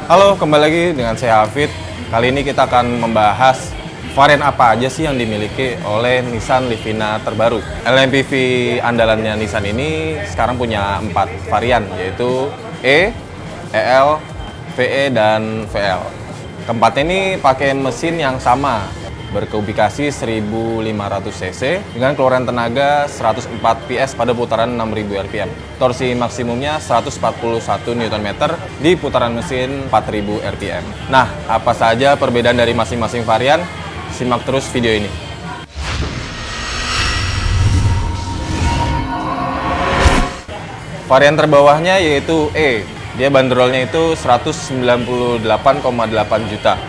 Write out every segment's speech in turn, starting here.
Halo, kembali lagi dengan saya Hafid. Kali ini kita akan membahas varian apa aja sih yang dimiliki oleh Nissan Livina terbaru. LMPV andalannya Nissan ini sekarang punya 4 varian, yaitu E, EL, VE, dan VL. Keempatnya ini pakai mesin yang sama, berkubikasi 1500 cc dengan keluaran tenaga 104 PS pada putaran 6000 rpm. Torsi maksimumnya 141 Nm di putaran mesin 4000 rpm. Nah, apa saja perbedaan dari masing-masing varian? Simak terus video ini. Varian terbawahnya yaitu E. Dia bandrolnya itu 198,8 juta.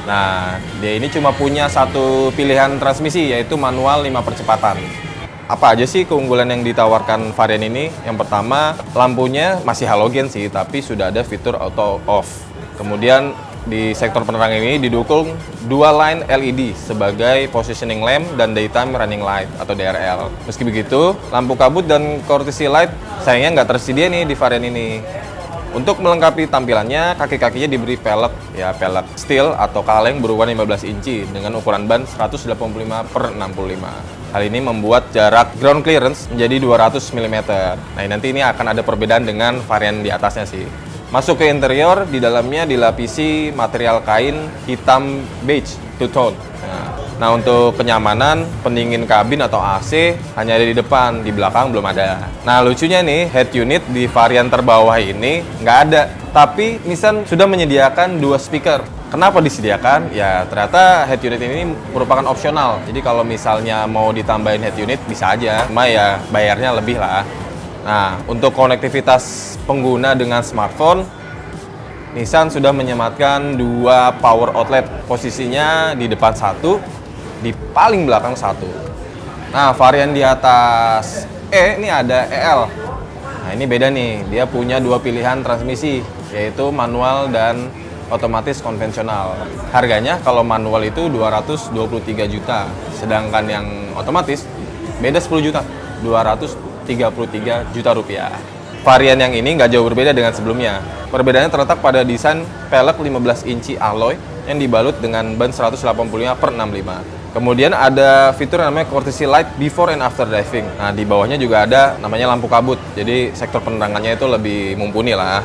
Nah, dia ini cuma punya satu pilihan transmisi, yaitu manual 5 percepatan. Apa aja sih keunggulan yang ditawarkan varian ini? Yang pertama, lampunya masih halogen sih, tapi sudah ada fitur auto off. Kemudian di sektor penerangan ini didukung dual line LED sebagai positioning lamp dan daytime running light atau DRL. Meski begitu, lampu kabut dan courtesy light sayangnya nggak tersedia nih di varian ini. Untuk melengkapi tampilannya, kaki-kakinya diberi pelek steel atau kaleng berukuran 15 inci dengan ukuran ban 185/65. Hal ini membuat jarak ground clearance menjadi 200 mm. Nah, nanti ini akan ada perbedaan dengan varian di atasnya sih. Masuk ke interior, di dalamnya dilapisi material kain hitam beige two-tone. Nah, untuk kenyamanan, pendingin kabin atau AC hanya ada di depan, di belakang belum ada. Nah, lucunya nih, head unit di varian terbawah ini nggak ada. Tapi Nissan sudah menyediakan 2 speaker. Kenapa disediakan? Ya, ternyata head unit ini merupakan opsional. Jadi kalau misalnya mau ditambahin head unit, bisa aja. Cuma ya bayarnya lebih lah. Nah, untuk konektivitas pengguna dengan smartphone, Nissan sudah menyematkan 2 power outlet. Posisinya di depan satu, di paling belakang satu. Nah, varian di atas E ini ada EL. Nah, ini beda nih. Dia punya 2 pilihan transmisi, yaitu manual dan otomatis konvensional. Harganya kalau manual itu 223 juta, sedangkan yang otomatis beda 10 juta, 233 juta rupiah. Varian yang ini nggak jauh berbeda dengan sebelumnya. Perbedaannya terletak pada desain pelek 15 inci alloy yang dibalut dengan ban 185/65. Kemudian ada fitur yang namanya courtesy light before and after driving. Nah, di bawahnya juga ada namanya lampu kabut. Jadi sektor penerangannya itu lebih mumpuni lah.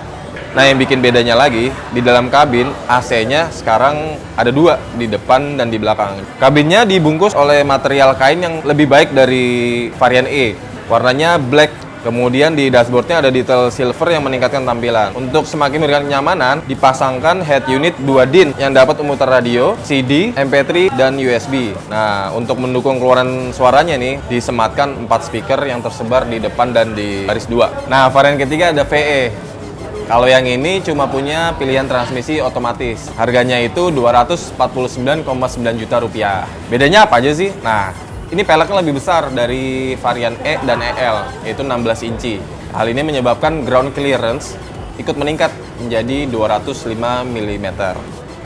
Nah, yang bikin bedanya lagi, di dalam kabin AC-nya sekarang ada 2, di depan dan di belakang. Kabinnya dibungkus oleh material kain yang lebih baik dari varian E. Warnanya black. Kemudian di dashboardnya ada detail silver yang meningkatkan tampilan. Untuk semakin memberikan kenyamanan, dipasangkan head unit 2 DIN yang dapat memutar radio, CD, MP3, dan USB. Nah, untuk mendukung keluaran suaranya nih, disematkan 4 speaker yang tersebar di depan dan di baris 2. Nah, varian ketiga ada VE. Kalau yang ini cuma punya pilihan transmisi otomatis. Harganya itu 249,9 juta rupiah. Bedanya apa aja sih? Nah, ini peleknya lebih besar dari varian E dan EL, yaitu 16 inci. Hal ini menyebabkan ground clearance ikut meningkat menjadi 205 mm.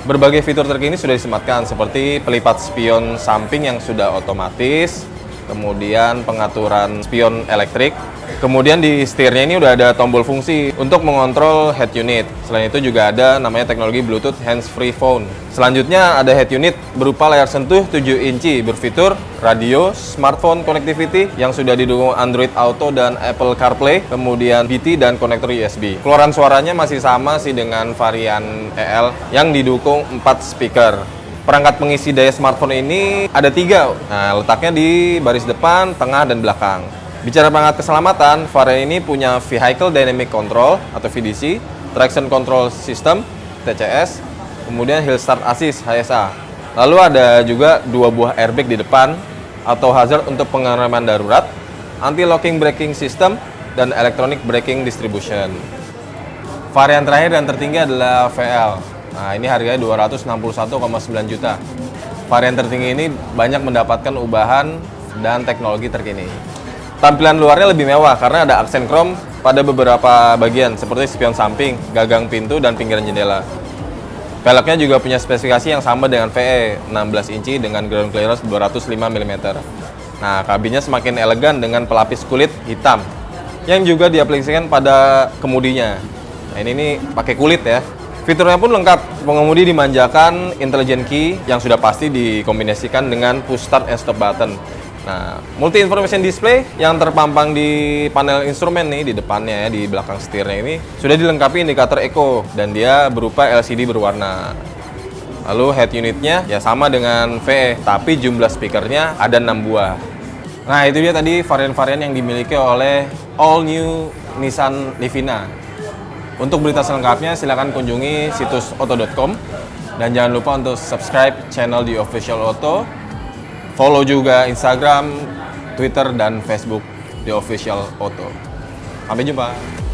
Berbagai fitur terkini sudah disematkan, seperti pelipat spion samping yang sudah otomatis, kemudian pengaturan spion elektrik. Kemudian di setirnya ini udah ada tombol fungsi untuk mengontrol head unit. Selain itu juga ada namanya teknologi Bluetooth hands-free phone. Selanjutnya ada head unit berupa layar sentuh 7 inci berfitur radio, smartphone connectivity yang sudah didukung Android Auto dan Apple CarPlay, kemudian BT dan konektor USB. Keluaran suaranya masih sama sih dengan varian EL yang didukung 4 speaker. Perangkat pengisi daya smartphone ini ada 3. Nah, letaknya di baris depan, tengah, dan belakang. Bicara perangkat keselamatan, varian ini punya Vehicle Dynamic Control atau VDC, Traction Control System (TCS), kemudian Hill Start Assist (HSA). Lalu ada juga 2 buah airbag di depan, auto hazard untuk pengereman darurat, anti-locking braking system, dan electronic braking distribution. Varian terakhir dan tertinggi adalah VL. Nah, ini harganya 261,9 juta. Varian tertinggi ini banyak mendapatkan ubahan dan teknologi terkini. Tampilan luarnya lebih mewah karena ada aksen chrome pada beberapa bagian seperti spion samping, gagang pintu, dan pinggiran jendela. Peleknya juga punya spesifikasi yang sama dengan VE, 16 inci dengan ground clearance 205 mm. Nah, kabinnya semakin elegan dengan pelapis kulit hitam yang juga diaplikasikan pada kemudinya. Nah, ini pakai kulit ya. Fiturnya pun lengkap, pengemudi dimanjakan intelligent key yang sudah pasti dikombinasikan dengan push start and stop button. Nah, multi information display yang terpampang di panel instrumen nih di depannya ya, di belakang setirnya ini sudah dilengkapi indikator eco dan dia berupa LCD berwarna. Lalu head unitnya ya sama dengan VE, tapi jumlah speakernya ada 6 buah. Nah, itu dia tadi varian-varian yang dimiliki oleh all new Nissan Livina. Untuk berita selengkapnya silakan kunjungi situs auto.com dan jangan lupa untuk subscribe channel The Official Auto, follow juga Instagram, Twitter dan Facebook The Official Auto. Sampai jumpa.